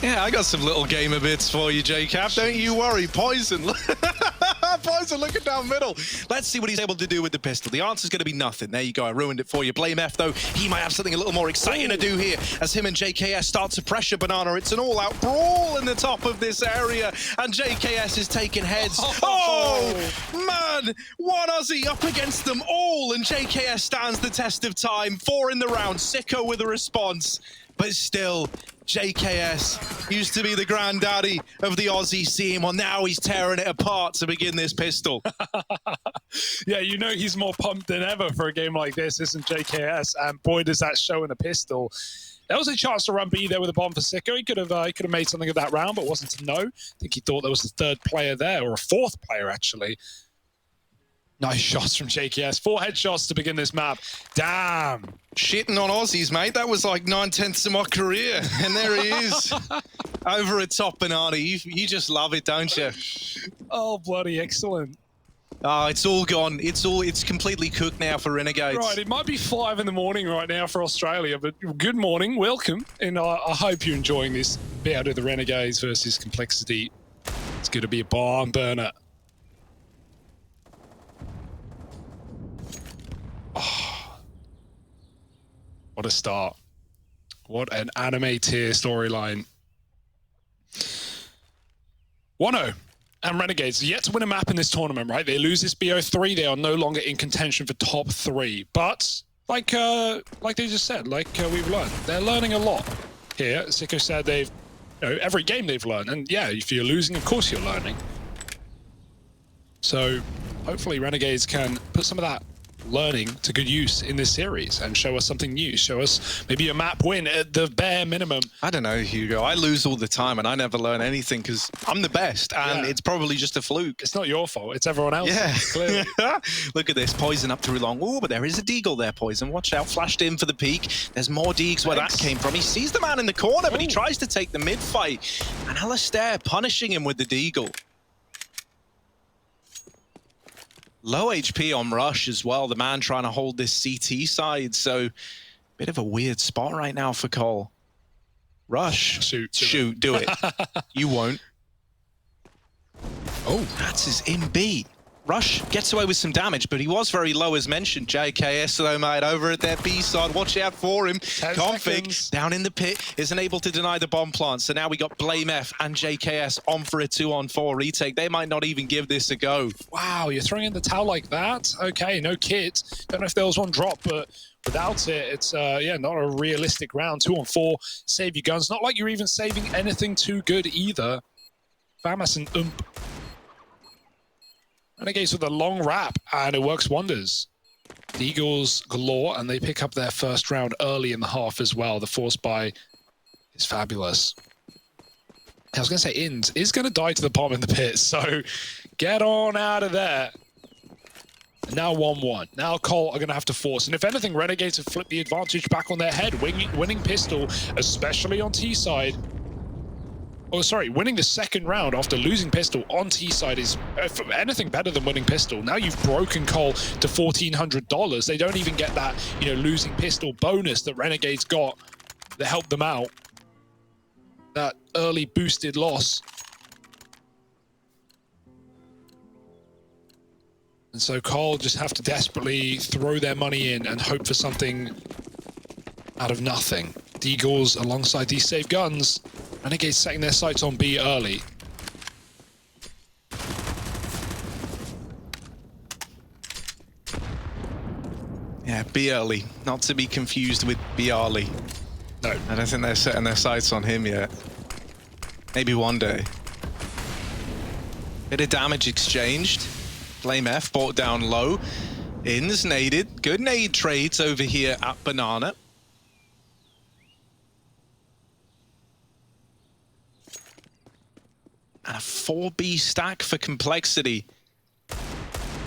Yeah, I got some little gamer bits for you, JCap. Don't you worry. Poison. Poison looking down middle. Let's see what he's able to do with the pistol. The answer's going to be nothing. There you go. I ruined it for you. Blame F, though. He might have something a little more exciting to do here as him and JKS start to pressure Banana. It's an all-out brawl in the top of this area, and JKS is taking heads. Oh, man. One Aussie up against them all, and JKS stands the test of time. 4 in the round. Sicko with a response. But still, JKS used to be the granddaddy of the Aussie scene. Well, now he's tearing it apart to begin this pistol. Yeah, you know he's more pumped than ever for a game like this, isn't JKS? And boy, does that show in a pistol. There was a chance to run B there with a bomb for Sicko. He could have made something of that round, but wasn't to know. I think he thought there was a third player there, or a fourth player, actually. Nice shots from JKS. 4 headshots to begin this map. Damn. Shitting on Aussies, mate. That was like 9/10 of my career. And there he is. Over at top Banana. You just love it, don't you? Oh, bloody excellent. Oh, it's all gone. It's completely cooked now for Renegades. Right, it might be 5 in the morning right now for Australia, but good morning, welcome. And I hope you're enjoying this bout of the Renegades versus Complexity. It's going to be a barn burner. Oh, what a start. What an anime tier storyline. 1-0. And Renegades yet to win a map in this tournament, right? They lose this BO3, they are no longer in contention for top 3. But like they just said, we've learned, they're learning a lot here. Sicko said they've, every game they've learned. And yeah, if you're losing, of course you're learning. So hopefully Renegades can put some of that learning to good use in this series and show us something new. Show us maybe a map win at the bare minimum. I don't know, Hugo. I lose all the time and I never learn anything because I'm the best, and it's probably just a fluke. It's not your fault. It's everyone else. Yeah. Clearly. Look at this. Poison up through long. Oh, but there is a Deagle there, Poison. Watch out. Flashed in for the peak. There's more Deags where that came from. He sees the man in the corner, but he tries to take the mid fight. And Alistair punishing him with the Deagle. Low HP on Rush as well, the man trying to hold this CT side, so bit of a weird spot right now for Cole. Rush, shoot, do it. You won't. Oh, that's his in B. Rush gets away with some damage, but he was very low as mentioned. JKS though, mate, over at their B side. Watch out for him. Config down in the pit, isn't able to deny the bomb plant. So now we got Blame F and JKS on for a 2-on-4 retake. They might not even give this a go. Wow, you're throwing in the towel like that? Okay, no kit. Don't know if there was one drop, but without it, it's yeah, not a realistic round. 2-on-4, save your guns. Not like you're even saving anything too good either. Famas and Ump. Renegades with a long wrap, and it works wonders. The Eagles galore, and they pick up their first round early in the half as well. The force buy is fabulous. I was going to say Inns is going to die to the bomb in the pit, so get on out of there. Now 1-1. Now Cole are going to have to force. And if anything, Renegades have flipped the advantage back on their head. Winning pistol, especially on T side. Oh, sorry, winning the second round after losing pistol on T side is anything better than winning pistol. Now you've broken Cole to $1,400. They don't even get that, losing pistol bonus that Renegades got that helped them out. That early boosted loss. And so Cole just have to desperately throw their money in and hope for something out of nothing. Deagles alongside these safe guns. Renegades setting their sights on B early. Yeah, B early. Not to be confused with Bialy. No. I don't think they're setting their sights on him yet. Maybe one day. Bit of damage exchanged. Blame F brought down low. Inns naded. Good nade trades over here at Banana. And a 4B stack for Complexity.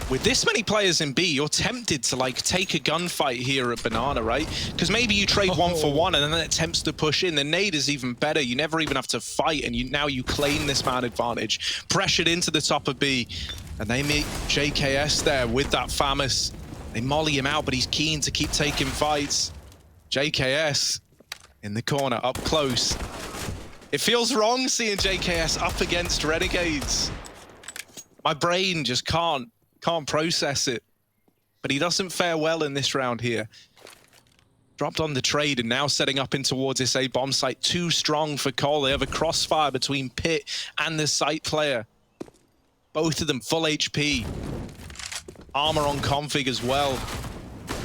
With this many players in B, you're tempted to take a gunfight here at Banana, right? Because maybe you trade 1-for-1 and then it attempts to push in. The nade is even better. You never even have to fight, and now you claim this man advantage. Pressured into the top of B, and they meet JKS there with that Famas. They molly him out, but he's keen to keep taking fights. JKS in the corner, up close. It feels wrong seeing JKS up against Renegades. My brain just can't process it. But he doesn't fare well in this round here. Dropped on the trade and now setting up in towards this A bomb site. Too strong for Cole. They have a crossfire between Pit and the site player. Both of them full HP. Armor on Config as well.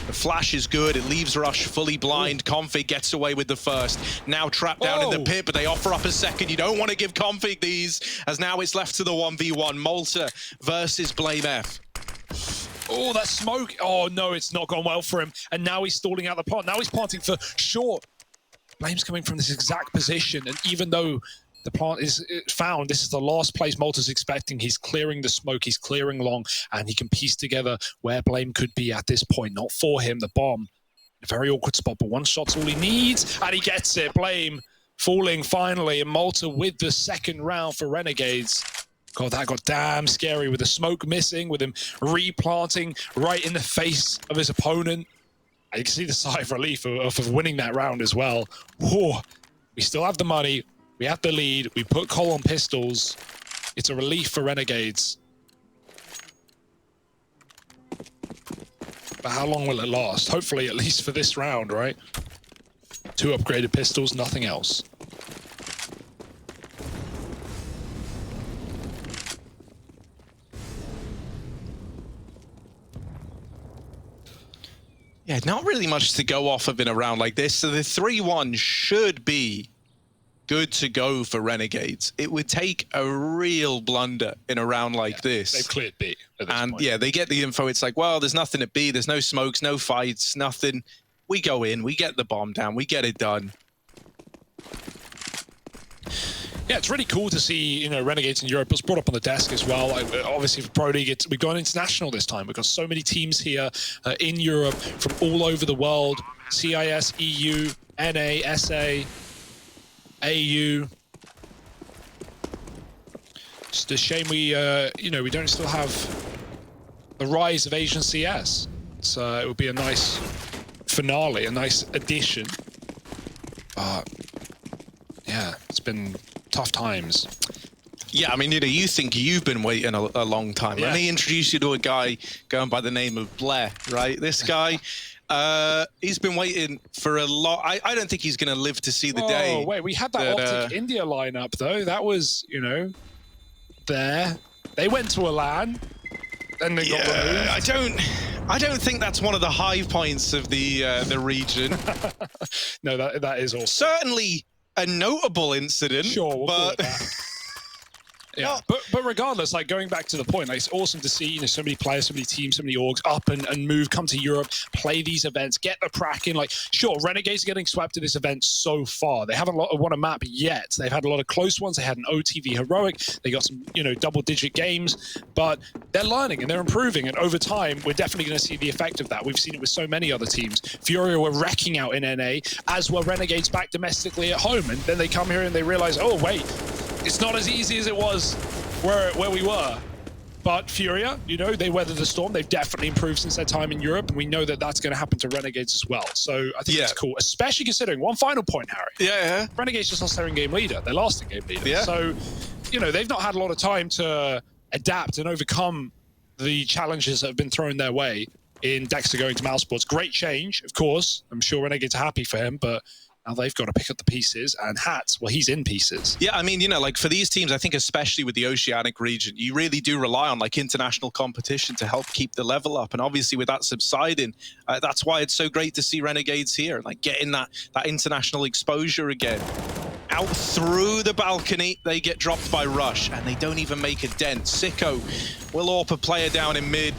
The flash is good. It leaves Rush fully blind. Config gets away with the first. Now trapped down in the pit, but they offer up a second. You don't want to give Config these, as now it's left to the 1v1. Malta versus Blame F. Oh, that smoke. Oh, no, it's not gone well for him. And now he's stalling out the plant. Now he's planting for short. Blame's coming from this exact position. And even though the plant is found, this is the last place Malta's expecting. He's clearing the smoke. He's clearing long. And he can piece together where Blame could be at this point. Not for him, the bomb. A very awkward spot, but one shot's all he needs. And he gets it. Blame falling finally. And Malta with the second round for Renegades. God, that got damn scary with the smoke missing, with him replanting right in the face of his opponent. And you can see the sigh of relief of winning that round as well. Whoa. We still have the money. We have the lead. We put Cole on pistols. It's a relief for Renegades. But how long will it last? Hopefully at least for this round, right? 2 upgraded pistols, nothing else. Yeah, not really much to go off of in a round like this. So the 3-1 should be good to go for Renegades. It would take a real blunder in a round like this. They've cleared B at this point. Yeah, they get the info. It's like, well, there's nothing at B. There's no smokes, no fights, nothing. We go in, we get the bomb down, we get it done. Yeah, it's really cool to see, you know, Renegades in Europe. It was brought up on the desk as well. Like, obviously, for Pro League, we've gone international this time. We've got so many teams here in Europe from all over the world. CIS, EU, NA, SA, AU. Just a shame we, you know, we don't still have the rise of Asian CS. So it would be a nice finale, a nice addition. But yeah, it's been tough times. Yeah, I mean, you know, you think you've been waiting a long time. Yeah. Let me introduce you to a guy going by the name of Blair, right? This guy, he's been waiting for a lot. I don't think he's going to live to see the day. Oh, wait, we had that Optic India lineup, though. That was, you know, there. They went to a LAN, then they got removed. I don't think that's one of the high points of the region. No, that is awesome. Certainly a notable incident. Sure, we'll call it that. Yeah, No. but regardless, like going back to the point, like it's awesome to see, you know, so many players, so many teams, so many orgs up and move, come to Europe, play these events, get the prac in. Like, sure, Renegades are getting swept to this event so far. They haven't won a map yet. They've had a lot of close ones. They had an OTV heroic. They got some, you know, double-digit games, but they're learning and they're improving. And over time, we're definitely going to see the effect of that. We've seen it with so many other teams. Furia were wrecking out in NA, as were Renegades back domestically at home. And then they come here and they realize, oh, wait, it's not as easy as it was where we were. But Furia, you know, they weathered the storm. They've definitely improved since their time in Europe, and we know that that's going to happen to Renegades as well. So I think it's cool, especially considering one final point, Harry. Yeah. Renegades just lost their in-game leader, their last in-game leader. Yeah. So, you know, they've not had a lot of time to adapt and overcome the challenges that have been thrown their way in Dexter going to Mousesports. Great change, of course. I'm sure Renegades are happy for him, but now they've got to pick up the pieces, and Hats, well, he's in pieces. Yeah, I mean, you know, like for these teams, I think especially with the Oceanic region, you really do rely on like international competition to help keep the level up. And obviously with that subsiding, that's why it's so great to see Renegades here, like getting that international exposure again. Out through the balcony, they get dropped by Rush, and they don't even make a dent. Sicko will AWP a player down in mid.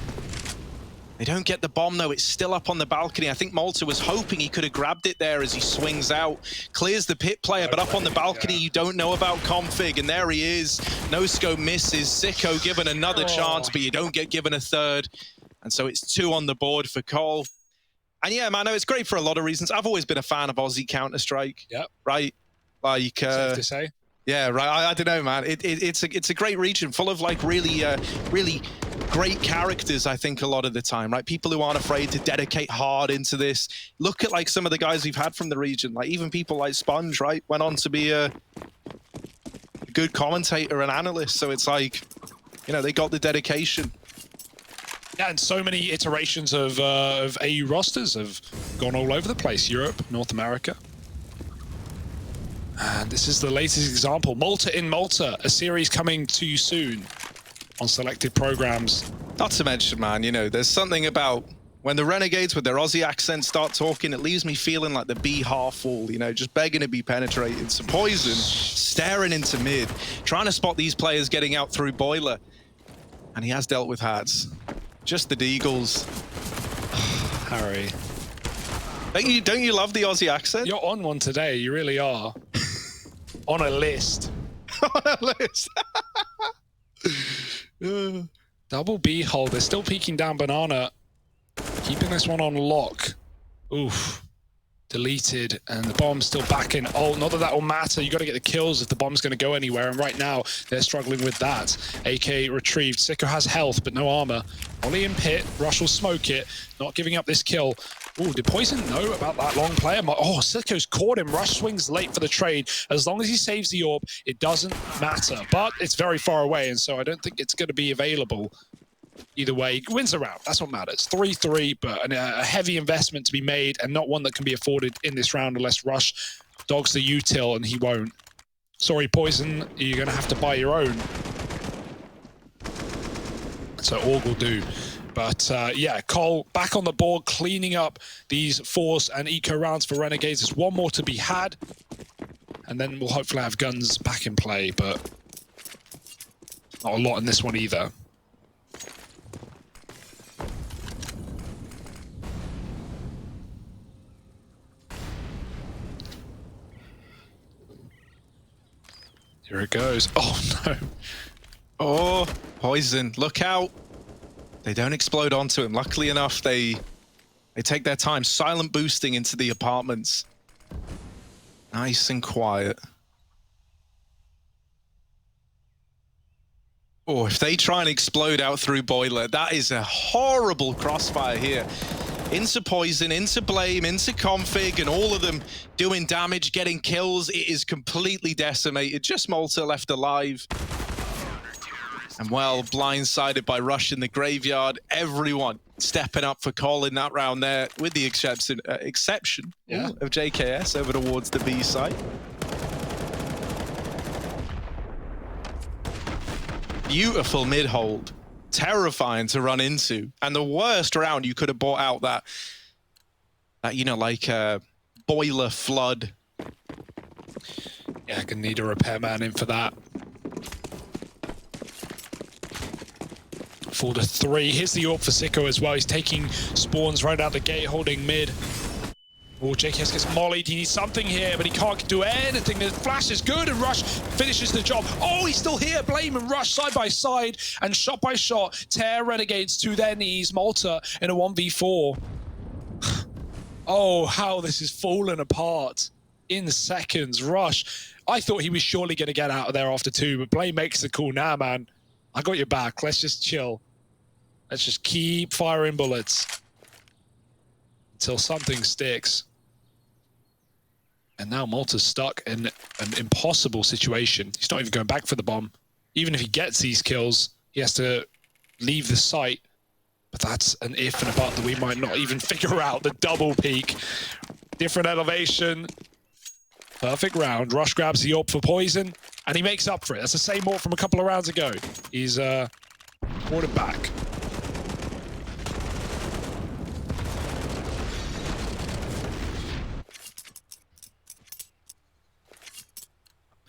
They don't get the bomb, though. It's still up on the balcony. I think Malta was hoping he could have grabbed it there as he swings out. Clears the pit player, but up on the balcony, you don't know about Config. And there he is. No scope misses. Sicko given another chance, but you don't get given a third. And so it's 2 on the board for Cole. And yeah, man, no, it's great for a lot of reasons. I've always been a fan of Aussie Counter-Strike. Yep. Right? Like, safe to say. Yeah, right. I don't know, man. It's a great region full of like really great characters, I think, a lot of the time, right? People who aren't afraid to dedicate hard into this. Look at like some of the guys we've had from the region, like even people like Sponge, right? Went on to be a good commentator and analyst. So it's like, you know, they got the dedication. Yeah, and so many iterations of AU rosters have gone all over the place. Europe, North America. And this is the latest example. Malta in Malta, a series coming to you soon on selected programs. Not to mention, man, you know, there's something about when the Renegades with their Aussie accent start talking, it leaves me feeling like the B half wall, you know, just begging to be penetrated. So Poison staring into mid, trying to spot these players getting out through Boiler. And he has dealt with Hats. Just the Deagles. Harry. Don't you love the Aussie accent? You're on one today, you really are. On a list. On a list. Double B hold. They're still peeking down Banana. Keeping this one on lock. Oof. Deleted. And the bomb's still back in. Oh, not that that will matter. You got to get the kills if the bomb's going to go anywhere. And right now, they're struggling with that. AK retrieved. Sicko has health, but no armor. Ollie in pit. Rush will smoke it. Not giving up this kill. Oh, did Poison know about that long player? Oh, Sicko's caught him. Rush swings late for the trade. As long as he saves the orb, it doesn't matter. But it's very far away, and so I don't think it's going to be available. Either way, he wins the round. That's what matters. 3-3, but a heavy investment to be made, and not one that can be afforded in this round unless Rush dogs the util, and he won't. Sorry, Poison, you're going to have to buy your own. So Org will do. But yeah, Cole back on the board, cleaning up these Force and Eco rounds for Renegades. There's one more to be had. And then we'll hopefully have guns back in play, but not a lot in this one either. Here it goes. Oh, no. Oh, Poison, look out. They don't explode onto him. Luckily enough, they take their time, silent boosting into the apartments. Nice and quiet. Oh, if they try and explode out through Boiler, that is a horrible crossfire here. Into Poison, into Blame, into Config, and all of them doing damage, getting kills. It is completely decimated. Just Malta left alive. And well, blindsided by Rush in the graveyard. Everyone stepping up for Cole in that round there, with the exception of JKS over towards the B site. Beautiful mid hold. Terrifying to run into. And the worst round you could have bought out that you know, like Boiler flood. Yeah, I can need a repairman in for that. 4-3. Here's the AWP for Sicko as well. He's taking spawns right out the gate, holding mid. Oh, JKS gets mollied. He needs something here, but he can't do anything. The flash is good, and Rush finishes the job. Oh, he's still here. Blame and Rush side by side, and shot by shot, tear Renegades to their knees. Malta in a 1v4. Oh, how this is fallen apart in seconds. Rush, I thought he was surely going to get out of there after 2, but Blame makes the call. Nah, man. I got your back. Let's just chill. Let's just keep firing bullets until something sticks. And now Malta's stuck in an impossible situation. He's not even going back for the bomb. Even if he gets these kills, he has to leave the site. But that's an if and a but that we might not even figure out. The double peak. Different elevation. Perfect round. Rush grabs the AWP for Poison, and he makes up for it. That's the same AWP from a couple of rounds ago. He's brought it back.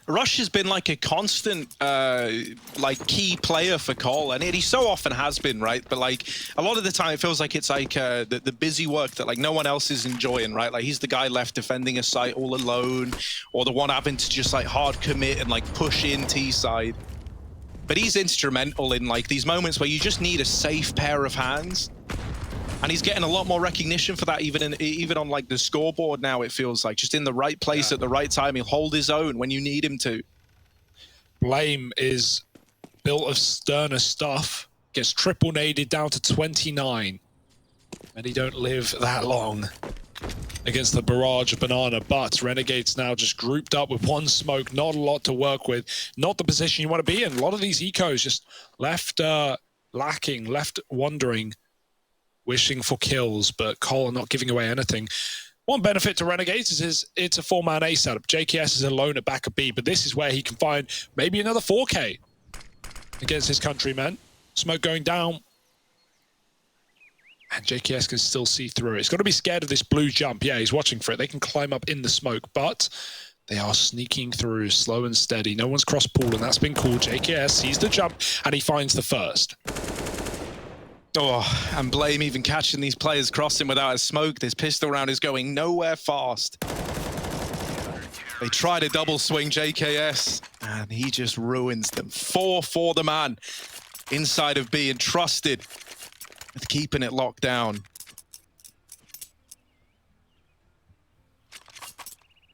Rush has been like a constant, like key player for Cole, and he so often has been, right? But like a lot of the time, it feels like it's like the busy work that like no one else is enjoying, right? Like he's the guy left defending a site all alone, or the one having to just like hard commit and like push in T side. But he's instrumental in like these moments where you just need a safe pair of hands. And he's getting a lot more recognition for that, even on like the scoreboard now, it feels like. Just in the right place at the right time. He'll hold his own when you need him to. Blame is built of sterner stuff. Gets triple naded down to 29. And he don't live that long. against the barrage of Banana, but Renegades now just grouped up with one smoke, not a lot to work with, not the position you want to be in. A lot of these ecos just left lacking, left wondering, wishing for kills, but Cole not giving away anything. One benefit to Renegades is it's a 4-man A setup. JKS is alone at back of B, but this is where he can find maybe another 4K against his countrymen. Smoke going down. And JKS can still see through it. He's got to be scared of this blue jump. Yeah, he's watching for it. They can climb up in the smoke, but they are sneaking through slow and steady. No one's cross-pool, and that's been cool. JKS sees the jump, and he finds the first. Oh, and Blame even catching these players crossing without a smoke. This pistol round is going nowhere fast. They try to double swing JKS, and he just ruins them. 4 for the man inside of B, and trusted with keeping it locked down.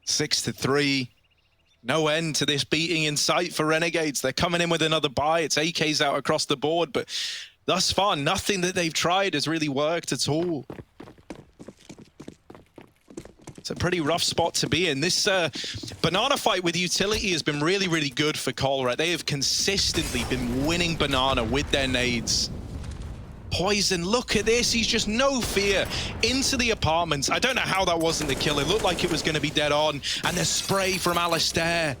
6-3. No end to this beating in sight for Renegades. They're coming in with another buy. It's AKs out across the board, but thus far, nothing that they've tried has really worked at all. It's a pretty rough spot to be in. This Banana fight with utility has been really, really good for Colruyt. They have consistently been winning Banana with their nades. Poison, look at this. He's just no fear into the apartments. I don't know how that wasn't the kill. It looked like it was going to be dead on. And the spray from Alistair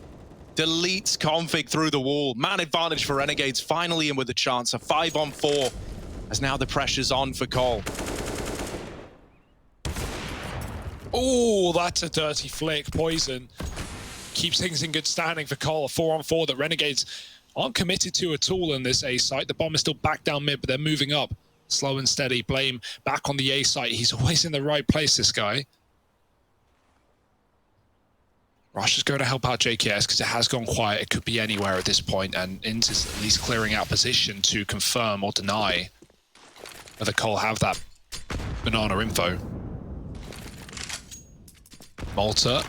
deletes Config through the wall. Man advantage for Renegades, finally in with a chance. A 5-on-4, as now the pressure's on for Cole. Oh, that's a dirty flick. Poison keeps things in good standing for Cole. A 4-on-4 that Renegades aren't committed to at all in this A site. The bomb is still back down mid, but they're moving up. Slow and steady. Blame back on the A site. He's always in the right place, this guy. Rush is going to help out JKS because it has gone quiet. It could be anywhere at this point, and Int is at least clearing out position to confirm or deny whether Cole have that Banana info. Malta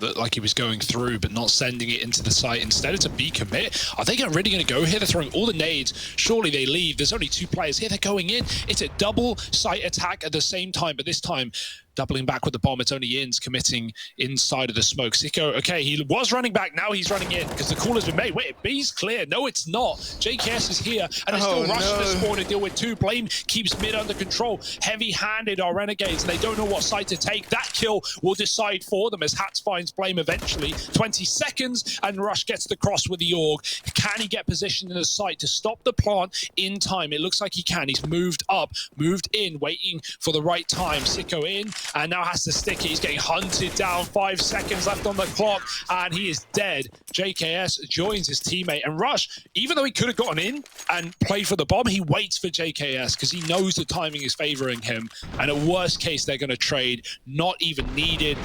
looked like he was going through, but not sending it into the site. Instead, it's a B commit. Are they really going to go here? They're throwing all the nades. Surely they leave. There's only 2 players here. They're going in. It's a double site attack at the same time, but this time doubling back with the bomb. It's only Inns committing inside of the smoke. Sicko, okay, he was running back. Now he's running in because the call has been made. Wait, B's clear. No, it's not. JKS is here, and it's still rushing the spawn to deal with 2. Blame keeps mid under control. Heavy-handed are Renegades, and they don't know what side to take. That kill will decide for them as Hats finds Blame eventually. 20 seconds, and Rush gets the cross with the AUG. Can he get positioned in the site to stop the plant in time? It looks like he can. He's moved up, moved in, waiting for the right time. Sicko in, and now has to stick it. He's getting hunted down. 5 seconds left on the clock, and he is dead. JKS joins his teammate, and Rush, even though he could have gotten in and played for the bomb, he waits for JKS because he knows the timing is favoring him, and at worst case, they're going to trade. Not even needed.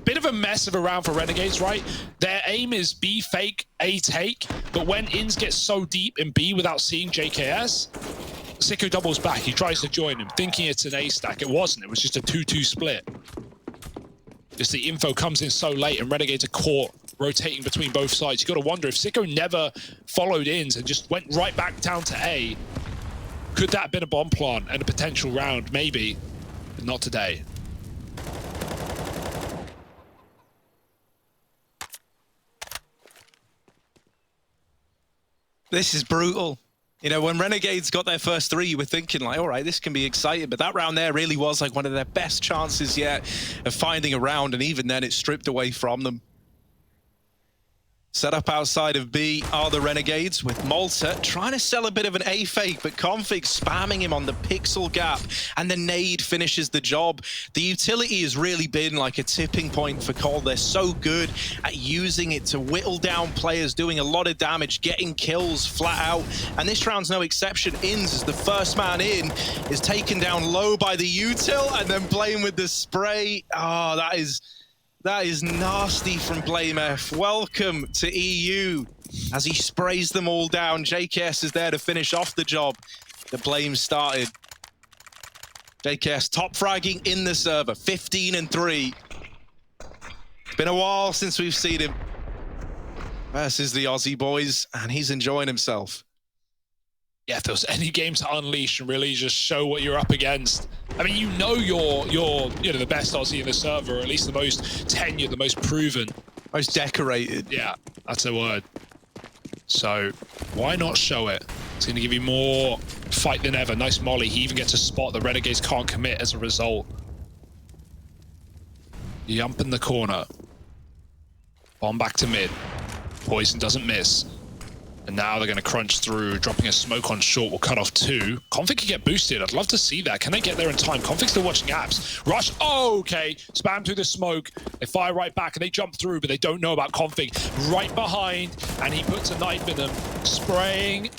Bit of a mess of a round for Renegades, right? Their aim is B fake, A take, but when Inns gets so deep in B without seeing JKS, Sicko doubles back. He tries to join him, thinking it's an A stack. It wasn't. It was just a 2-2 split. Just the info comes in so late, and Renegades are caught rotating between both sides. You got to wonder if Sicko never followed Inns and just went right back down to A. Could that have been a bomb plant and a potential round? Maybe, but not today. This is brutal. You know, when Renegades got their first 3, you were thinking like, all right, this can be exciting. But that round there really was like one of their best chances yet of finding a round. And even then, it's stripped away from them. Set up outside of B are the Renegades with Malta trying to sell a bit of an A fake, but Config spamming him on the pixel gap, and the nade finishes the job. The utility has really been like a tipping point for Cole. They're so good at using it to whittle down players, doing a lot of damage, getting kills flat out. And this round's no exception. Inns, as the first man in, is taken down low by the util, and then Blame with the spray. Oh, that is nasty from Blame F. Welcome to EU. As he sprays them all down, JKS is there to finish off the job that Blame started. JKS top fragging in the server, 15-3. It's been a while since we've seen him versus the Aussie boys, and he's enjoying himself. Yeah, if there was any game to unleash and really just show what you're up against, I mean, you know you're the best Aussie in the server, or at least the most tenured, the most proven. Most decorated. Yeah, that's a word. So why not show it? It's going to give you more fight than ever. Nice molly. He even gets a spot. The Renegades can't commit as a result. Jump in the corner. Bomb back to mid. Poison doesn't miss. And now they're going to crunch through, dropping a smoke on short will cut off 2. Config can get boosted. I'd love to see that. Can they get there in time? Config's still watching apps. Rush. Oh, okay. Spam through the smoke. They fire right back and they jump through, but they don't know about Config. Right behind, and he puts a knife in them. Spraying.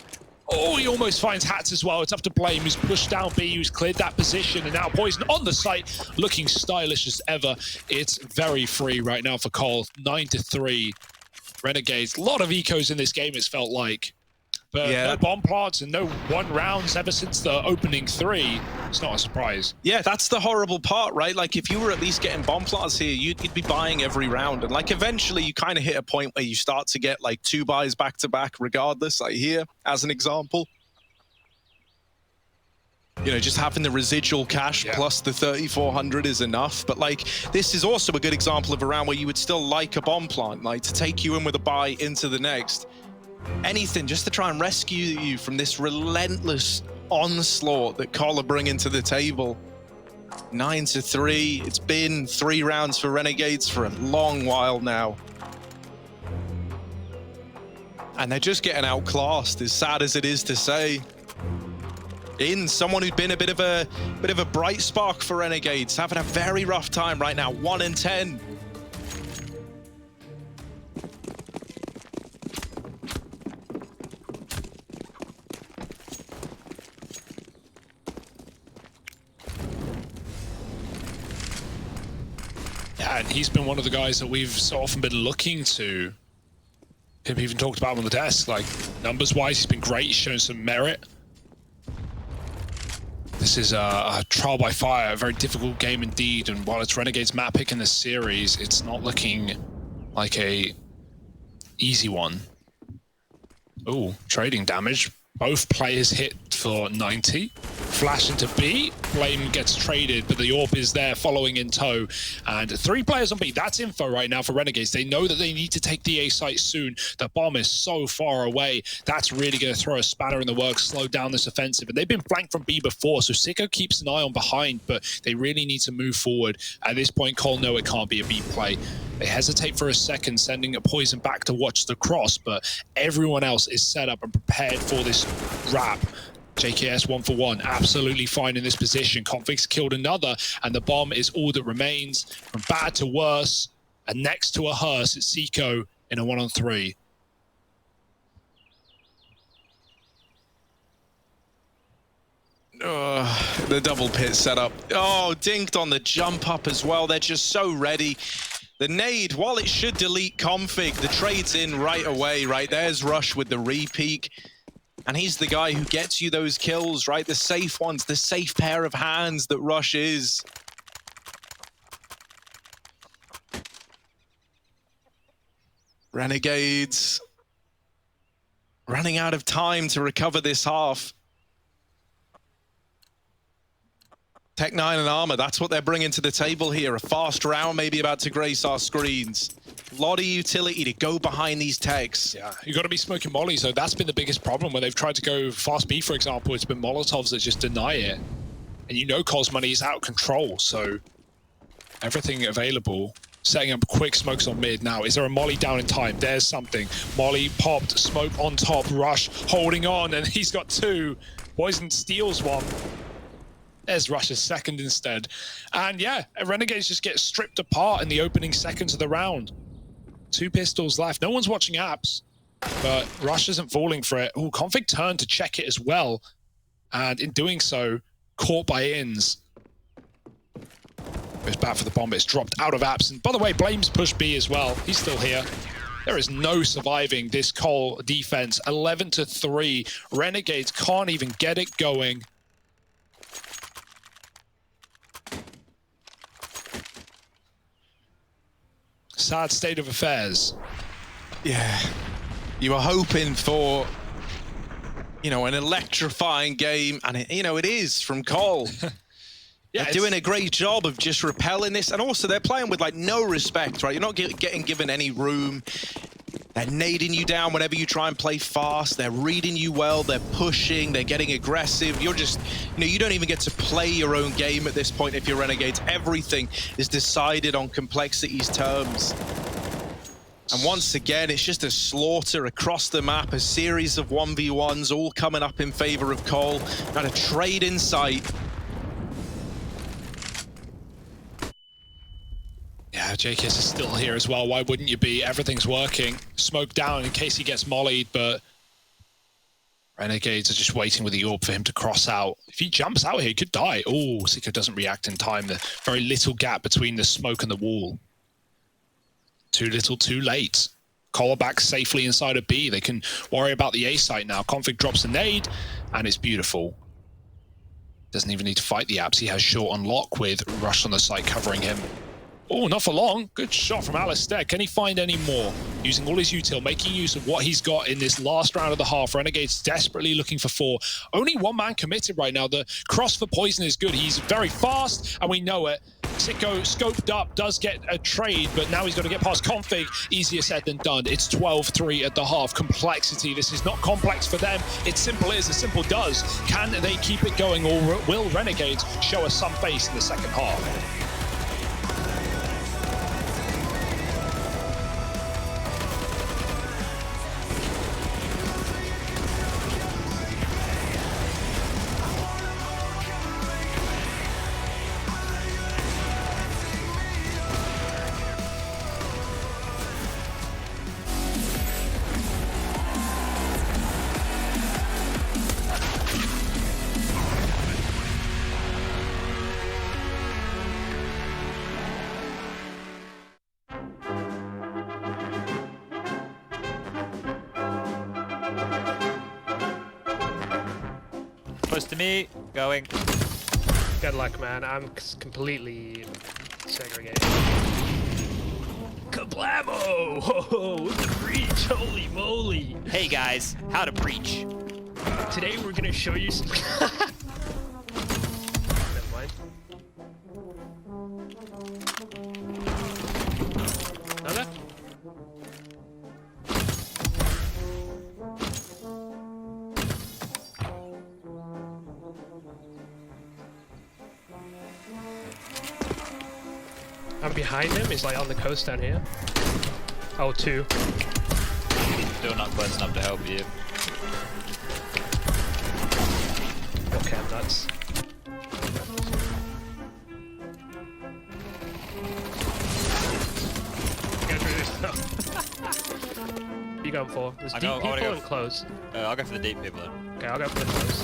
Oh, he almost finds Hats as well. It's up to Blame, who's pushed down B, who's cleared that position, and now Poison on the site, looking stylish as ever. It's very free right now for Cole. 9-3. Renegades. A lot of ecos in this game, it's felt like. But no bomb plants and no 1 rounds ever since the opening 3. It's not a surprise. Yeah, that's the horrible part, right? Like, if you were at least getting bomb plants here, you'd be buying every round. And, like, eventually you kind of hit a point where you start to get, like, 2 buys back-to-back regardless, like here, as an example. You know, just having the residual cash plus the 3,400 is enough. But, like, this is also a good example of a round where you would still like a bomb plant, like, to take you in with a buy into the next. Anything just to try and rescue you from this relentless onslaught that Cole are bringing to the table. 9-3. It's been 3 rounds for Renegades for a long while now. And they're just getting outclassed, as sad as it is to say. In someone who'd been a bit of a bright spark for Renegades, having a very rough time right now. 1-10. Yeah, and he's been one of the guys that we've so often been looking to. Him even talked about him on the desk, like numbers-wise, he's been great. He's shown some merit. This is a trial by fire, a very difficult game indeed. And while it's Renegades map pick in the series, it's not looking like a easy one. Oh, trading damage. Both players hit for 90. Flash into B. Blame gets traded, but the AWP is there following in tow. And 3 players on B. That's info right now for Renegades. They know that they need to take the A site soon. The bomb is so far away. That's really going to throw a spanner in the works, slow down this offensive. And they've been flanked from B before, so Sicko keeps an eye on behind, but they really need to move forward. At this point, Cole, no, it can't be a B play. They hesitate for a second, sending a Poison back to watch the cross, but everyone else is set up and prepared for this wrap. JKS 1 for 1, absolutely fine in this position. Config's killed another, and the bomb is all that remains. From bad to worse, and next to a hearse, it's Sicko in a 1-on-3. The double pit setup. Oh, dinked on the jump up as well. They're just so ready. The nade, while it should delete Config, the trade's in right away, right? There's Rush with the re-peek. And he's the guy who gets you those kills, right? The safe ones, the safe pair of hands that Rush is. Renegades running out of time to recover this half. Tech 9 and Armor, that's what they're bringing to the table here. A fast round maybe about to grace our screens. A lot of utility to go behind these techs. Yeah, you got to be smoking molly, so that's been the biggest problem when they've tried to go fast B, for example. It's been Molotovs that just deny it. And you know Cole's money is out of control, so everything available. Setting up quick smokes on mid now. Is there a molly down in time? There's something. Molly popped, smoke on top, Rush holding on, and he's got 2. Poison steals 1. There's Rush's second instead. And yeah, Renegades just get stripped apart in the opening seconds of the round. 2 pistols left. No one's watching apps, but Rush isn't falling for it. Oh, Config turned to check it as well. And in doing so, caught by ins. Goes back for the bomb, but it's dropped out of apps. And by the way, Blame's pushed B as well. He's still here. There is no surviving this Cole defense. 11-3. Renegades can't even get it going. Sad state of affairs. Yeah. You were hoping for, you know, an electrifying game, and it, you know, it is from Cole. They're doing a great job of just repelling this, and also they're playing with like no respect, right? You're not getting given any room. They're nading you down whenever you try and play fast. They're reading you well. They're pushing. They're getting aggressive. You're just, you don't even get to play your own game at this point if you're Renegades. Everything is decided on complexity's terms. And once again, it's just a slaughter across the map, a series of 1v1s all coming up in favor of Cole. Not a trade in sight. Yeah, JKS is still here as well. Why wouldn't you be? Everything's working. Smoke down in case he gets mollied, but Renegades are just waiting with the orb for him to cross out. If he jumps out here, he could die. Oh, Sicko doesn't react in time. The very little gap between the smoke and the wall. Too little, too late. Cole back safely inside of B. They can worry about the A site now. Config drops a nade, and it's beautiful. Doesn't even need to fight the apps. He has short on lock with Rush on the site covering him. Oh, not for long. Good shot from Alistair. Can he find any more? Using all his util, making use of what he's got in this last round of the half. Renegades desperately looking for 4. Only 1 man committed right now. The cross for Poison is good. He's very fast, and we know it. Sicko scoped up, does get a trade, but now he's got to get past Config. Easier said than done. It's 12-3 at the half. Complexity. This is not complex for them. It's simple as simple does. Can they keep it going, or will Renegades show us some face in the second half? Close to me, going. Good luck, man. I'm completely segregated. Kablamo! Ho, the breach! Holy moly! Hey guys, how to breach. Today we're gonna show you some. Never mind. Another? I'm behind him. He's like on the coast down here. Oh, 2. Still not close enough to help you. Okay, I'm nuts. Go through this stuff. You going for? There's deep people and close. I'll go for the deep people then. Okay, I'll go for the close.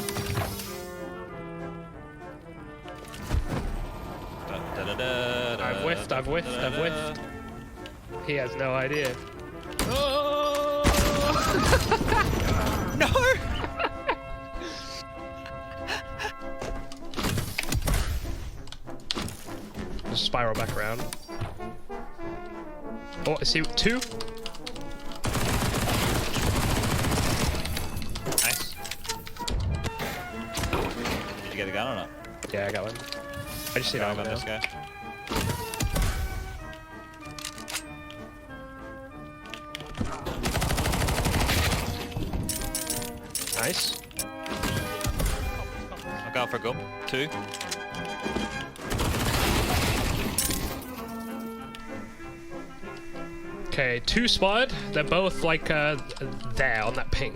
I've whiffed. He has no idea. Oh! No! Just spiral back around. Oh, I see 2. Nice. Did you get a gun or not? Yeah, I got one. I just see that one now. This guy. Nice. I'll go for a gun. 2. Okay, 2 spotted. They're both like there on that ping.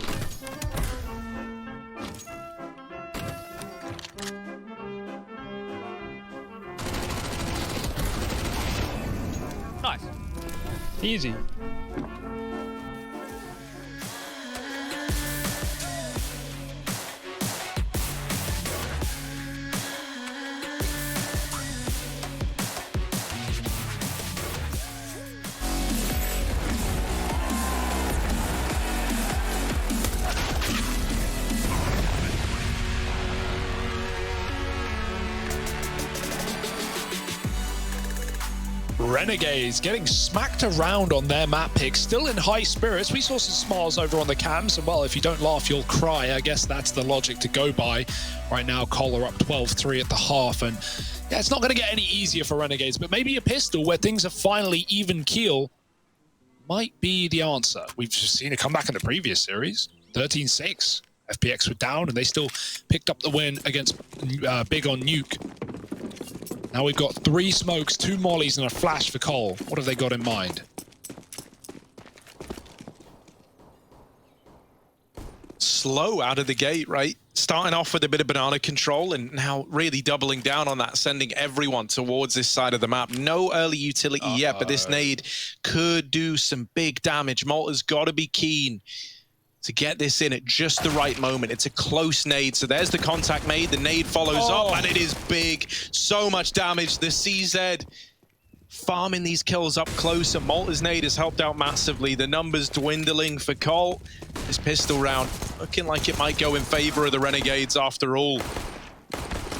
Nice. Easy. Renegades getting smacked around on their map pick, still in high spirits. We saw some smiles over on the cams, and well, if you don't laugh, you'll cry. I guess that's the logic to go by. Right now, Cole are up 12-3 at the half, and Yeah, it's not going to get any easier for Renegades, but maybe a pistol where things are finally even keel might be the answer. We've just seen it come back in the previous series. 13-6. FPX were down, and they still picked up the win against Big on Nuke. Now we've got 3 smokes, 2 mollies, and a flash for Cole. What have they got in mind? Slow out of the gate, right? Starting off with a bit of banana control and now really doubling down on that, sending everyone towards this side of the map. No early utility yet, but this nade could do some big damage. Malta's got to be keen to get this in at just the right moment. It's a close nade, so there's the contact made. The nade follows up, and it is big. So much damage. The CZ farming these kills up close, and Malta's nade has helped out massively. The numbers dwindling for Colt. This pistol round looking like it might go in favor of the Renegades after all.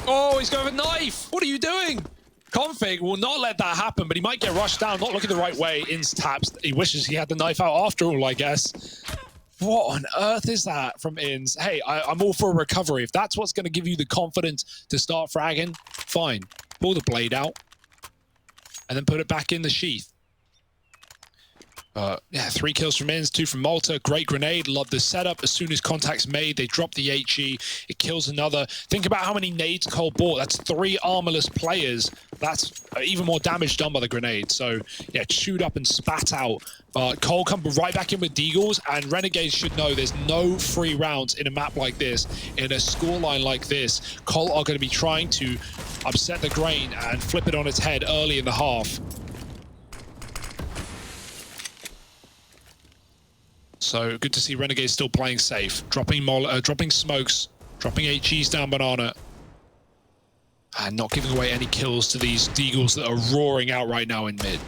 Oh, he's going with a knife. What are you doing? Config will not let that happen, but he might get rushed down, not looking the right way. Ins taps. He wishes he had the knife out after all, I guess. What on earth is that from Ins? Hey, I'm all for a recovery. If that's what's going to give you the confidence to start fragging, fine. Pull the blade out and then put it back in the sheath. Yeah, 3 kills from Ins, 2 from Malta. Great grenade. Love the setup. As soon as contact's made, they drop the HE. It kills another. Think about how many nades Cole bought. That's 3 armorless players. That's even more damage done by the grenade. So, yeah, chewed up and spat out. But Cole come right back in with Deagles, and Renegades should know there's no free rounds in a map like this, in a scoreline like this. Cole are going to be trying to upset the grain and flip it on its head early in the half. So good to see Renegades still playing safe, dropping smokes, dropping HEs down banana, and not giving away any kills to these Deagles that are roaring out right now in mid.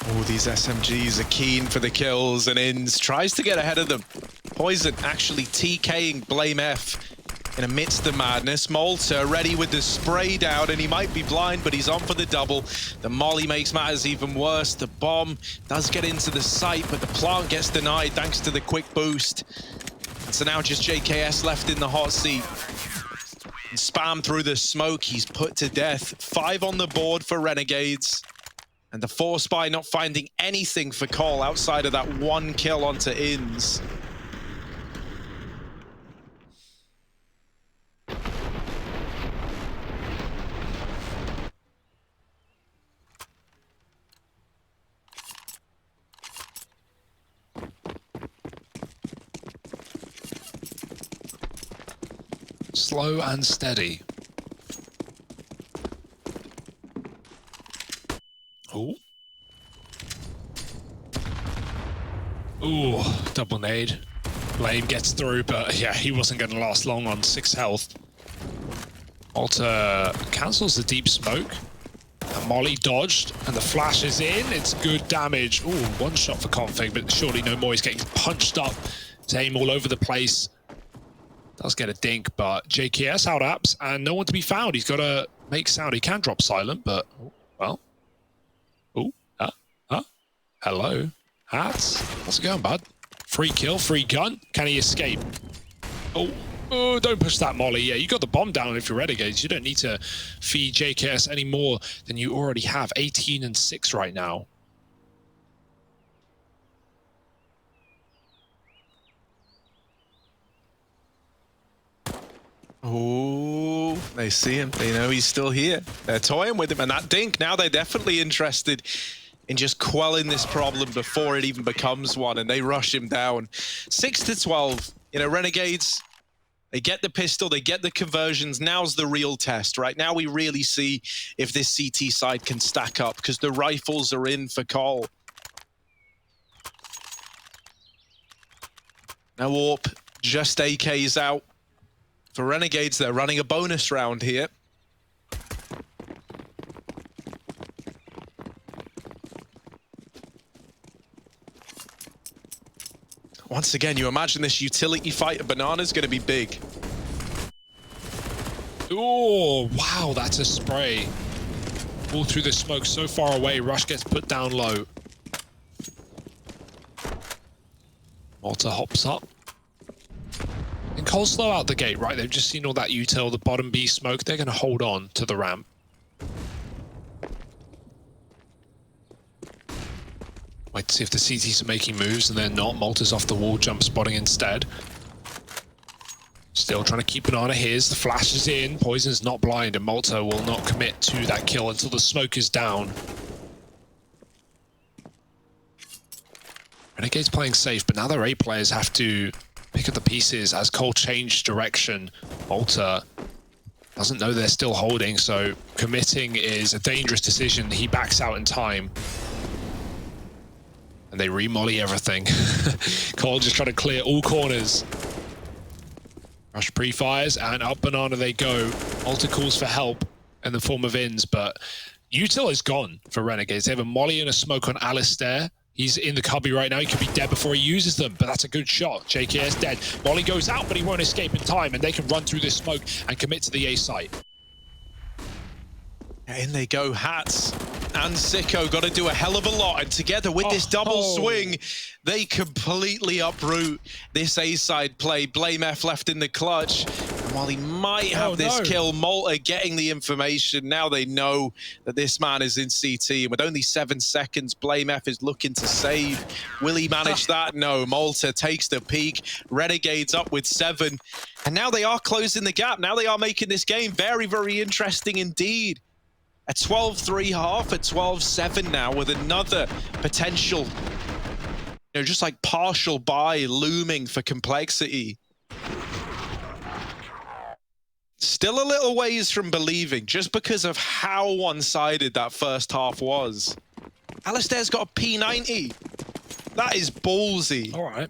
Oh, these SMGs are keen for the kills, and Ins tries to get ahead of them. Poison actually TKing Blame F in amidst the madness. Malta ready with the spray down, and he might be blind, but he's on for the double. The molly makes matters even worse. The bomb does get into the site, but the plant gets denied thanks to the quick boost. And so now just JKS left in the hot seat. And spam through the smoke, he's put to death. 5 on the board for Renegades. And the 4 spy not finding anything for Cole outside of that 1 kill onto Ins. Slow and steady. Oh. Ooh, double nade. Blame gets through, but yeah, he wasn't going to last long on 6 health. Malta cancels the deep smoke. And Molly dodged, and the flash is in. It's good damage. Ooh, 1 shot for Config, but surely no more. He's getting punched up. His aim all over the place. Does get a dink, but JKS out apps, and no one to be found. He's got to make sound. He can drop silent, but, well. Hello. Hats. How's it going, bud? Free kill, free gun. Can he escape? Oh, don't push that molly. Yeah, you got the bomb down if you're Renegades. You don't need to feed JKS any more than you already have. 18 and 6 right now. Oh, they see him. They know he's still here. They're toying with him, and that dink, now they're definitely interested in just quelling this problem before it even becomes one, and they rush him down. 6 to 12. You know, Renegades, they get the pistol, they get the conversions. Now's the real test, right? Now we really see if this CT side can stack up, because the rifles are in for Cole. No AWP, just AKs out. For Renegades, they're running a bonus round here. Once again, you imagine this utility fight of Banana's going to be big. Oh, wow, that's a spray. All through the smoke, so far away. Rush gets put down low. Malta hops up. And Cole's slow out the gate, right? They've just seen all that util, the bottom B smoke. They're going to hold on to the ramp. Wait to see if the CTs are making moves, and they're not. Malta's off the wall, jump spotting instead. Still trying to keep an eye on his. The flash is in. Poison's not blind, and Malta will not commit to that kill until the smoke is down. Renegades playing safe, but now their A players have to pick up the pieces as Cole changed direction. Malta doesn't know they're still holding, so committing is a dangerous decision. He backs out in time. And they re-molly everything. Cole just trying to clear all corners. Rush pre-fires, and up Banana they go. Malta calls for help in the form of Ins, but util is gone for Renegades. They have a molly and a smoke on Alistair. He's in the cubby right now. He could be dead before he uses them, but that's a good shot. JKS dead. Molly goes out, but he won't escape in time, and they can run through this smoke and commit to the A site. In they go, Hats and Sicko got to do a hell of a lot, and together with this double swing, they completely uproot this A-side play. Blame F left in the clutch, and while he might have this kill, Malta getting the information. Now they know that this man is in CT, and with only 7 seconds, Blame F is looking to save. Will he manage that? No. Malta takes the peak. Renegades up with 7, and now they are closing the gap. Now they are making this game very, very interesting indeed. A 12-3 half, a 12-7 now with another potential, just like partial buy looming for Complexity. Still a little ways from believing, just because of how one-sided that first half was. Alistair's got a P90. That is ballsy. All right.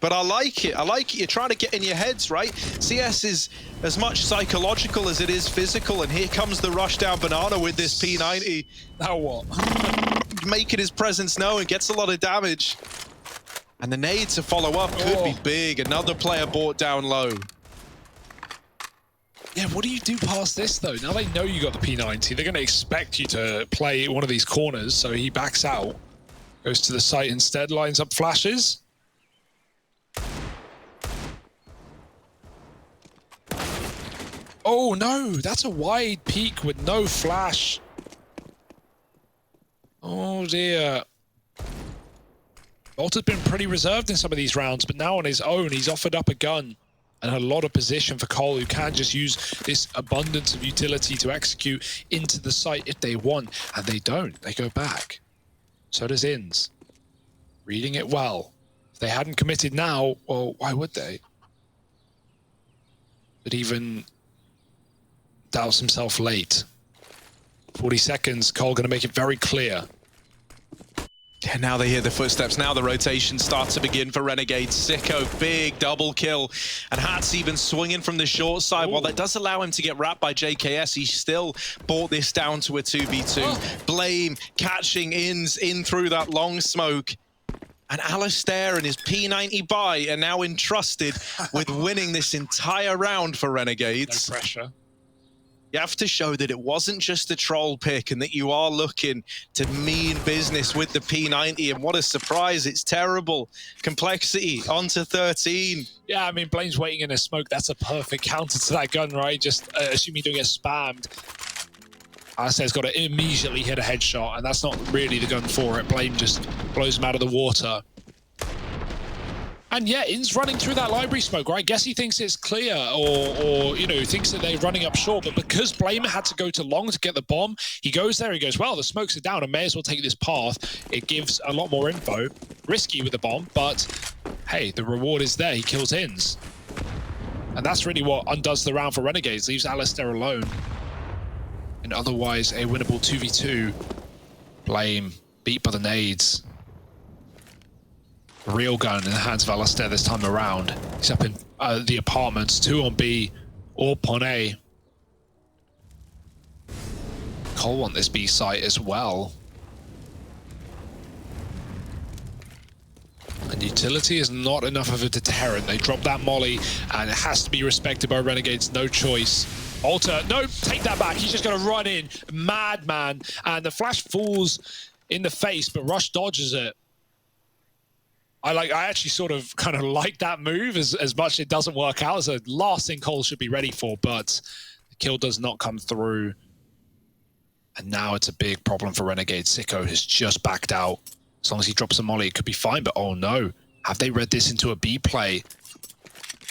But I like it. I like it. You're trying to get in your heads, right? CS is as much psychological as it is physical. And here comes the rush down Banana with this P90. Now what? Making his presence known, gets a lot of damage. And the nade to follow up could be big. Another player brought down low. Yeah, what do you do past this, though? Now they know you got the P90. They're going to expect you to play one of these corners. So he backs out, goes to the site instead, lines up flashes. Oh no, that's a wide peak with no flash. Oh dear. Malta's been pretty reserved in some of these rounds, but now on his own, he's offered up a gun and a lot of position for Cole, who can just use this abundance of utility to execute into the site if they want, and they don't. They go back. So does Ins. Reading it well. If they hadn't committed now, well, why would they? But even doubts himself late. 40 seconds, Cole going to make it very clear. And now they hear the footsteps. Now the rotation starts to begin for Renegades. Sicko, big double kill. And Hats even swinging from the short side. While that does allow him to get wrapped by JKS, he still brought this down to a 2v2. Blame catching Ins in through that long smoke. And Alistair and his P90 buy are now entrusted with winning this entire round for Renegades. No pressure. You have to show that it wasn't just a troll pick and that you are looking to mean business with the P90. And what a surprise. It's terrible. Complexity onto 13. Yeah, I mean, Blame's waiting in a smoke. That's a perfect counter to that gun, right? Just assume you don't get spammed. Alistair's got to immediately hit a headshot, and that's not really the gun for it. Blame just blows him out of the water. And yeah, In's running through that library smoke, right? I guess he thinks it's clear or you know, thinks that they're running up short. But because Blamer had to go to long to get the bomb, he goes there, he goes, well, the smokes are down. I may as well take this path. It gives a lot more info. Risky with the bomb, but hey, the reward is there. He kills Ins. And that's really what undoes the round for Renegades. Leaves Alistair alone. And otherwise, a winnable 2v2. Blame beat by the nades. Real gun in the hands of Alistair this time around. He's up in the apartments, 2 on B, AWP on A. Cole want this B site as well. And And utility is not enough of a deterrent. They drop that molly, and it has to be respected by Renegades. No choice. Alter, no, take that back. He's just going to run in. Madman. And the flash falls in the face, but Rush dodges it. I actually sort of kind of like that move as much it doesn't work out. As the last thing Cole should be ready for, but the kill does not come through. And now it's a big problem for Renegades. Sicko has just backed out. As long as he drops a molly, it could be fine, but oh no. Have they read this into a B play?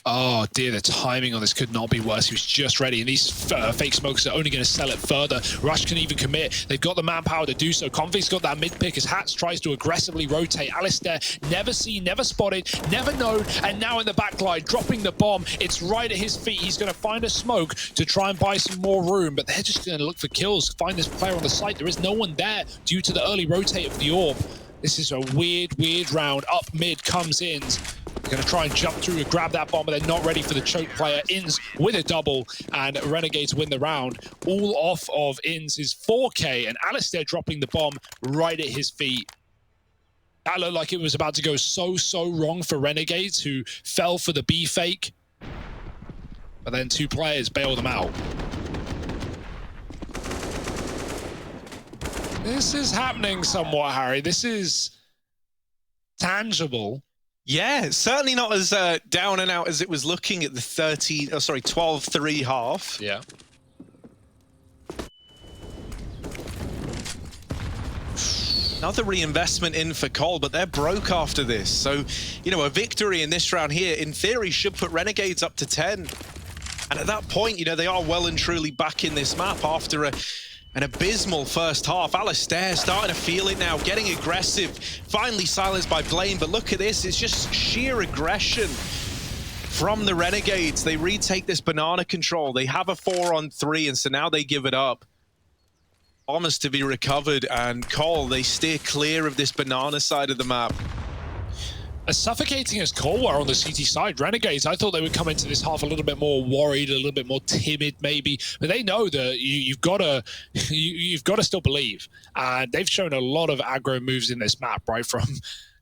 Oh dear, the timing on this could not be worse. He was just ready, and these fake smokers are only going to sell it further. Rush can even commit. They've got the manpower to do so. Convic's got that mid pick as Hats tries to aggressively rotate. Alistair, never seen, never spotted, never known, and now in the backline, dropping the bomb. It's right at his feet. He's going to find a smoke to try and buy some more room, but they're just going to look for kills, find this player on the site. There is no one there due to the early rotate of the orb. This is a weird round. Up mid comes Ins. They're going to try and jump through and grab that bomb, but they're not ready for the choke player. Ins with a double, and Renegades win the round. All off of Ins is 4K, and Alistair dropping the bomb right at his feet. That looked like it was about to go so wrong for Renegades, who fell for the B fake. But then two players bail them out. This is happening somewhat, Harry. This is tangible. Yeah, certainly not as down and out as it was looking at the 12-3 half. Yeah. Another reinvestment in for Cole, but they're broke after this. So, you know, a victory in this round here, in theory, should put Renegades up to 10. And at that point, you know, they are well and truly back in this map after an abysmal first half. Alistair starting to feel it now, getting aggressive, finally silenced by Blame, but look at this, it's just sheer aggression from the Renegades. They retake this banana control, they have a 4-on-3, and so now they give it up. Bombers to be recovered, and Cole, they steer clear of this banana side of the map. As suffocating as Cole were on the CT side, Renegades, I thought they would come into this half a little bit more worried, a little bit more timid maybe, but they know that you've got to still believe. And they've shown a lot of aggro moves in this map, right? From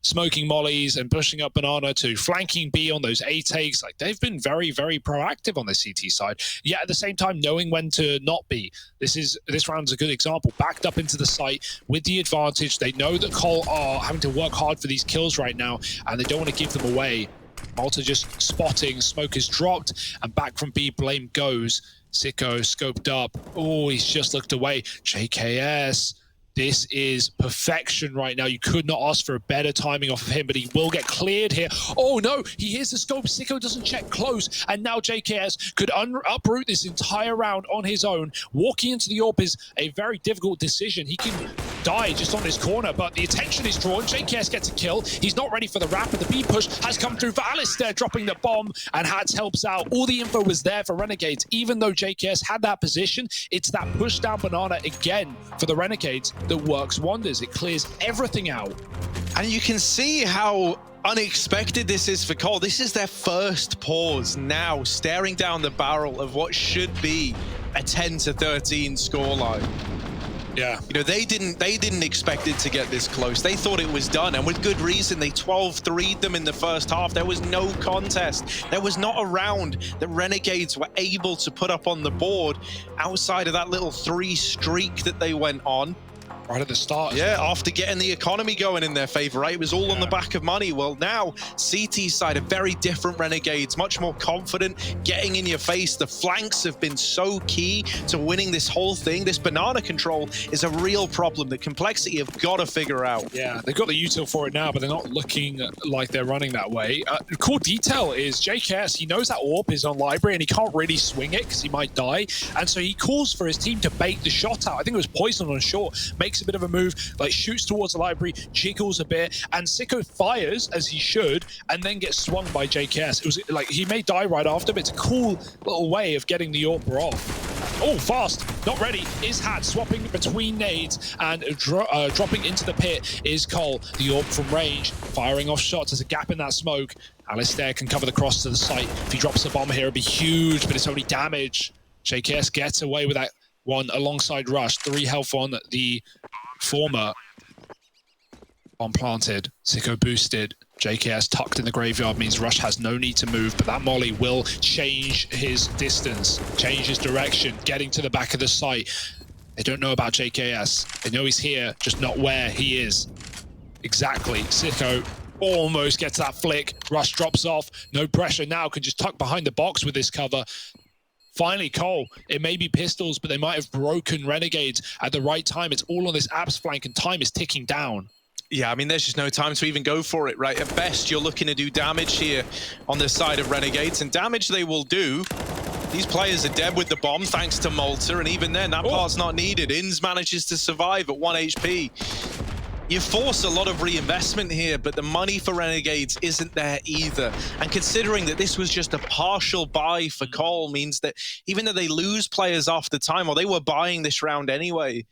smoking mollies and pushing up banana to flanking B on those A takes. Like, they've been very proactive on the CT side. Yet at the same time, knowing when to not be. This round's a good example. Backed up into the site with the advantage. They know that Cole are having to work hard for these kills right now, and they don't want to give them away. Malta just spotting, smoke is dropped, and back from B, Blame goes. Sicko scoped up. Oh, he's just looked away. JKS. This is perfection right now. You could not ask for a better timing off of him, but he will get cleared here. Oh no, he hears the scope. Sicko doesn't check close, and now JKS could uproot this entire round on his own. Walking into the AWP is a very difficult decision. He can die just on his corner, but the attention is drawn. JKS gets a kill. He's not ready for the wrap, and the B push has come through for Alistair, dropping the bomb, and Hats helps out. All the info was there for Renegades. Even though JKS had that position, it's that push down banana again for the Renegades that works wonders. It clears everything out. And you can see how unexpected this is for Cole. This is their first pause now, staring down the barrel of what should be a 10-13 scoreline. Yeah. You know, they didn't expect it to get this close. They thought it was done, and with good reason. They 12-3'd them in the first half. There was no contest. There was not a round that Renegades were able to put up on the board outside of that little 3 streak that they went on. Right at the start. Yeah, after getting the economy going in their favor, right? It was all on the back of money. Well, now, CT side, a very different Renegades, much more confident, getting in your face. The flanks have been so key to winning this whole thing. This banana control is a real problem. The complexity you've got to figure out. Yeah, they've got the util for it now, but they're not looking like they're running that way. The cool detail is JKS, he knows that AWP is on library and he can't really swing it because he might die. And so he calls for his team to bait the shot out. I think it was Poison on short, makes a bit of a move, like shoots towards the library, jiggles a bit, and Sicko fires as he should, and then gets swung by JKS. It was like, he may die right after, but it's a cool little way of getting the AWP off. Oh, fast, not ready, is Hat, swapping between nades, and dropping into the pit is Cole. The AWP from range, firing off shots, there's a gap in that smoke. Alistair can cover the cross to the site. If he drops a bomb here, it'll be huge, but it's only damage. JKS gets away with that one alongside Rush. 3 health on the former. Bomb planted. Sicko boosted. JKS tucked in the graveyard means Rush has no need to move, but that molly will change his distance, change his direction, getting to the back of the site. They don't know about JKS. They know he's here, just not where he is. Exactly. Sicko almost gets that flick. Rush drops off. No pressure now. Can just tuck behind the box with this cover. Finally, Cole. It may be pistols, but they might have broken Renegades at the right time. It's all on this Abs flank, and time is ticking down. Yeah, I mean, there's just no time to even go for it, right? At best, you're looking to do damage here on the side of Renegades, and damage they will do. These players are dead with the bomb, thanks to Malta, and even then, that part's not needed. Inns manages to survive at 1 HP. You force a lot of reinvestment here, but the money for Renegades isn't there either. And considering that this was just a partial buy for Cole means that even though they lose players after time, or they were buying this round anyway,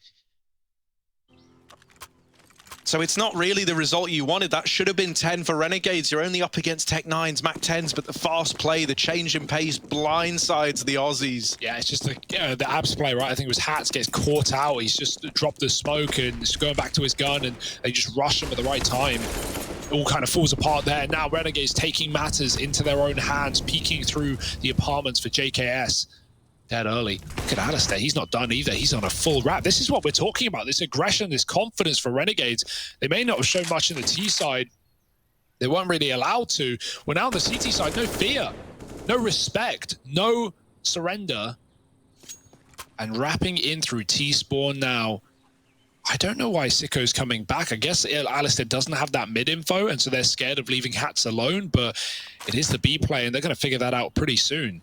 so it's not really the result you wanted. That should have been 10 for Renegades. You're only up against Tech 9s, Mac 10s, but the fast play, the change in pace blindsides the Aussies. Yeah, it's just the Abs play, right? I think it was Hats gets caught out. He's just dropped the smoke and just going back to his gun, and they just rush him at the right time. It all kind of falls apart there. Now Renegades taking matters into their own hands, peeking through the apartments for JKS. Dead early. Look at Alistair. He's not done either. He's on a full wrap. This is what we're talking about. This aggression, this confidence for Renegades. They may not have shown much in the T side. They weren't really allowed to. Well, now on the CT side, no fear, no respect, no surrender. And wrapping in through T-spawn now. I don't know why Sicko's coming back. I guess Alistair doesn't have that mid-info, and so they're scared of leaving Hats alone, but it is the B play, and they're going to figure that out pretty soon.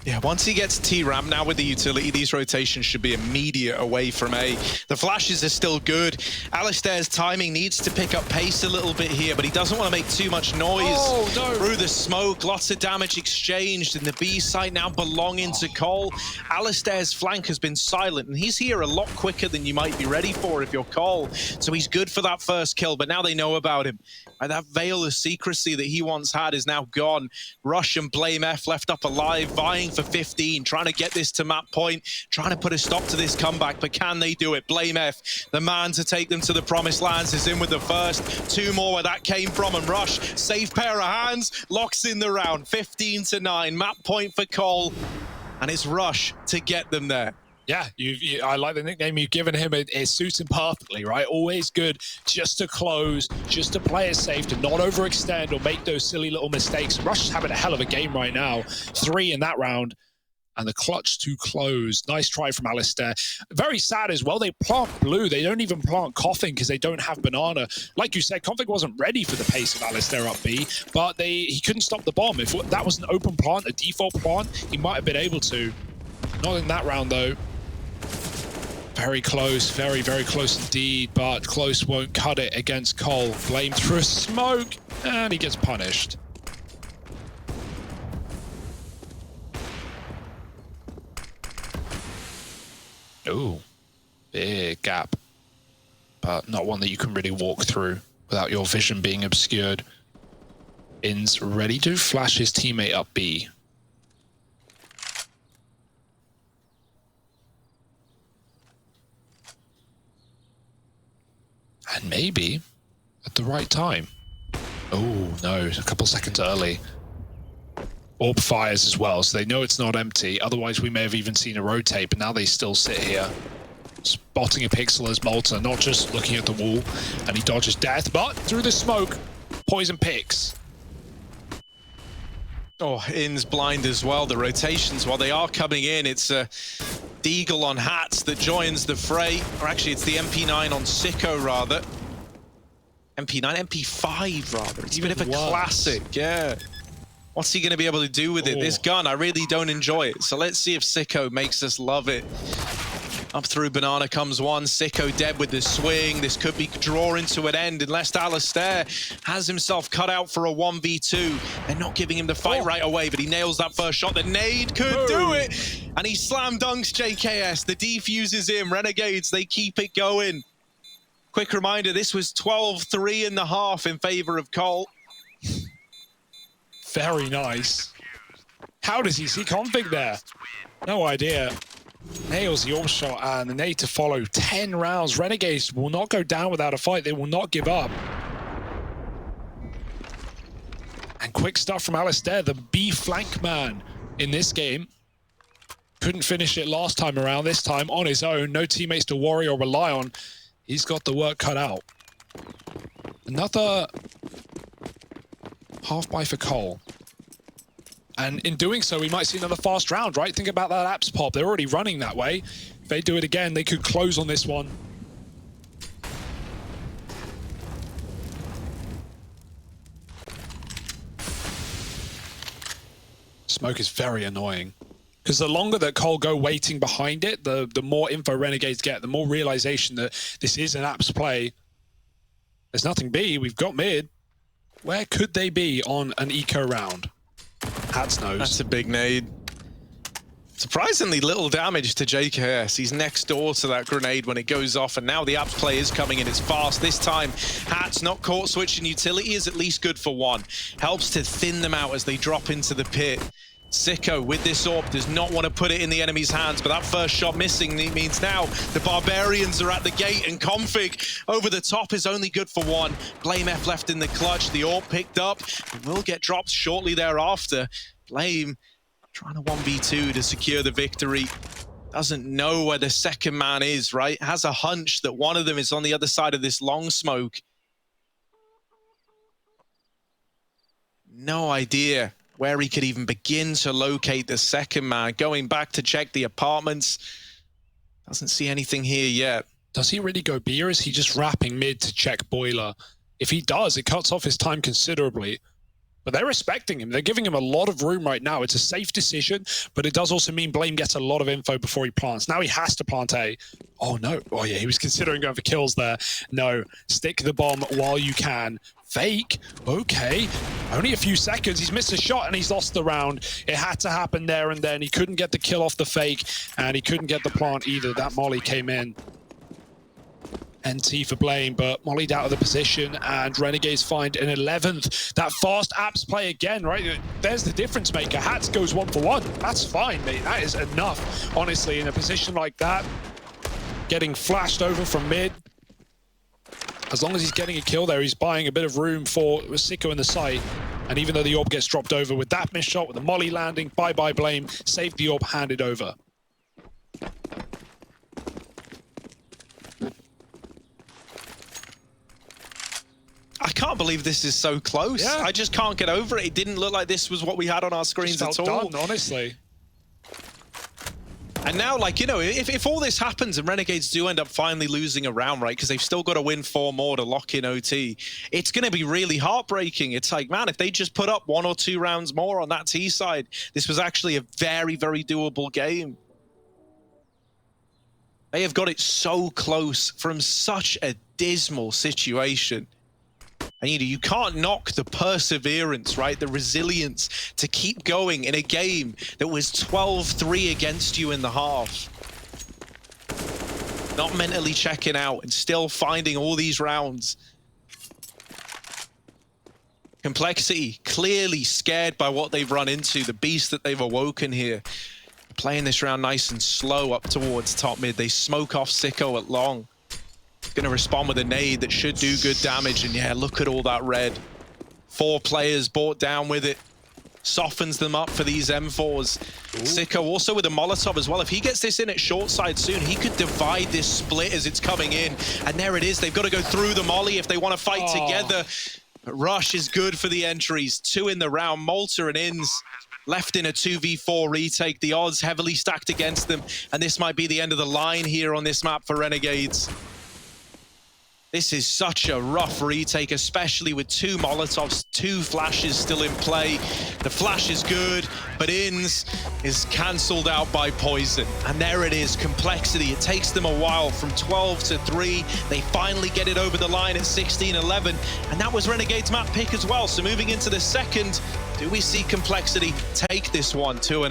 Yeah, once he gets T-Ramp now with the utility, these rotations should be immediate away from A. The flashes are still good. Alistair's timing needs to pick up pace a little bit here, but he doesn't want to make too much noise through the smoke. Lots of damage exchanged, and the B site now belonging to Cole. Alistair's flank has been silent, and he's here a lot quicker than you might be ready for if you're Cole. So he's good for that first kill, but now they know about him. And that veil of secrecy that he once had is now gone. Rush and Blame F left up alive, vying for 15, trying to get this to map point, trying to put a stop to this comeback, but can they do it? Blame F, the man to take them to the promised lands, is in with the first. Two more where that came from, and Rush, safe pair of hands, locks in the round. 15-9, map point for Cole, and it's Rush to get them there. Yeah, I like the nickname you've given him. It suits him perfectly, right? Always good just to close, just to play it safe, to not overextend or make those silly little mistakes. Rush is having a hell of a game right now. 3 in that round, and the clutch to close. Nice try from Alistair. Very sad as well. They plant blue. They don't even plant Coughing because they don't have banana. Like you said, Coughing wasn't ready for the pace of Alistair up B, but he couldn't stop the bomb. If that was an open plant, a default plant, he might have been able to. Not in that round, though. Very close, very, very close indeed, but close won't cut it against Cole. Blame through a smoke, and he gets punished. Ooh, big gap, but not one that you can really walk through without your vision being obscured. Inns ready to flash his teammate up B. And maybe at the right time. Oh, no, a couple seconds early. Orb fires as well, so they know it's not empty. Otherwise, we may have even seen a rotate, but now they still sit here. Spotting a pixel as Malta, not just looking at the wall, and he dodges death, but through the smoke, Poison picks. Oh, In's blind as well. The rotations, while they are coming in, it's Deagle on Hats that joins the fray. Or actually, it's the MP9 on Sicko, rather. MP9? MP5, rather. It's a bit of a classic, yeah. What's he going to be able to do with it? This gun, I really don't enjoy it. So let's see if Sicko makes us love it. Up through Banana comes one. Sicko dead with the swing. This could be drawing to an end unless Alistair has himself cut out for a 1v2. They're not giving him the fight right away, but he nails that first shot. The nade could do it. And he slam dunks JKS. The defuses him. Renegades, they keep it going. Quick reminder, this was 12-3 in the half in favor of Cole. Very nice. How does he see Config there? No idea. Nails the orb shot and the nade to follow. 10 rounds. Renegades will not go down without a fight. They will not give up. And quick stuff from Alistair, the B flank man in this game. Couldn't finish it last time around. This time on his own. No teammates to worry or rely on. He's got the work cut out. Another half buy for Cole. And in doing so, we might see another fast round, right? Think about that apps pop. They're already running that way. If they do it again, they could close on this one. Smoke is very annoying. Because the longer that Cole go waiting behind it, the more info Renegades get, the more realization that this is an apps play. There's nothing B. We've got mid. Where could they be on an eco round? Hats knows. That's a big nade. Surprisingly little damage to JKS. He's next door to that grenade when it goes off, and now the apps play is coming in. It's fast. This time, Hat's not caught switching. Utility is at least good for one. Helps to thin them out as they drop into the pit. Sicko with this orb does not want to put it in the enemy's hands, but that first shot missing means now the Barbarians are at the gate, and Config over the top is only good for one. Blame F left in the clutch. The orb picked up. It will get dropped shortly thereafter. Blame trying to 1v2 to secure the victory. Doesn't know where the second man is, right? Has a hunch that one of them is on the other side of this long smoke. No idea where he could even begin to locate the second man. Going back to check the apartments. Doesn't see anything here yet. Does he really go B, or is he just wrapping mid to check boiler? If he does, it cuts off his time considerably. But they're respecting him. They're giving him a lot of room right now. It's a safe decision, but it does also mean Blame gets a lot of info before he plants. Now he has to plant A. Oh, no. Oh, yeah, he was considering going for kills there. No. Stick the bomb while you can. Fake. Okay. Only a few seconds. He's missed a shot and he's lost the round. It had to happen there and then. He couldn't get the kill off the fake, and he couldn't get the plant either. That molly came in. NT for Blame, but mollied out of the position, and Renegades find an 11th. That fast apps play again, right? There's the difference maker. Hats goes 1 for 1. That's fine, mate. That is enough, honestly, in a position like that. Getting flashed over from mid. As long as he's getting a kill there, he's buying a bit of room for Sicko in the site. And even though the orb gets dropped over with that missed shot, with the molly landing, bye-bye Blame, save the orb, hand it over. I can't believe this is so close. Yeah. I just can't get over it. It didn't look like this was what we had on our screens at all. Done, honestly. And now, like, you know, if all this happens and Renegades do end up finally losing a round, right, because they've still got to win 4 more to lock in OT, it's going to be really heartbreaking. It's like, man, if they just put up 1 or 2 rounds more on that T side, this was actually a very, very doable game. They have got it so close from such a dismal situation. And you can't knock the perseverance, right? The resilience to keep going in a game that was 12-3 against you in the half. Not mentally checking out and still finding all these rounds. Complexity, clearly scared by what they've run into, the beast that they've awoken here. Playing this round nice and slow up towards top mid. They smoke off Sicko at long. Gonna respond with a nade that should do good damage, and yeah, look at all that red. 4 players brought down with it. Softens them up for these M4s. Ooh. Sicko also with a Molotov as well. If he gets this in at short side soon, he could divide this split as it's coming in. And there it is. They've got to go through the molly if they want to fight together. But Rush is good for the entries. 2 in the round. Malta and Inns left in a 2v4 retake. The odds heavily stacked against them. And this might be the end of the line here on this map for Renegades. This is such a rough retake, especially with 2 Molotovs, 2 flashes still in play. The flash is good, but Inns is cancelled out by Poison. And there it is, Complexity. It takes them a while from 12-3. They finally get it over the line at 16-11. And that was Renegade's map pick as well. So moving into the second, do we see Complexity take this one 2-0?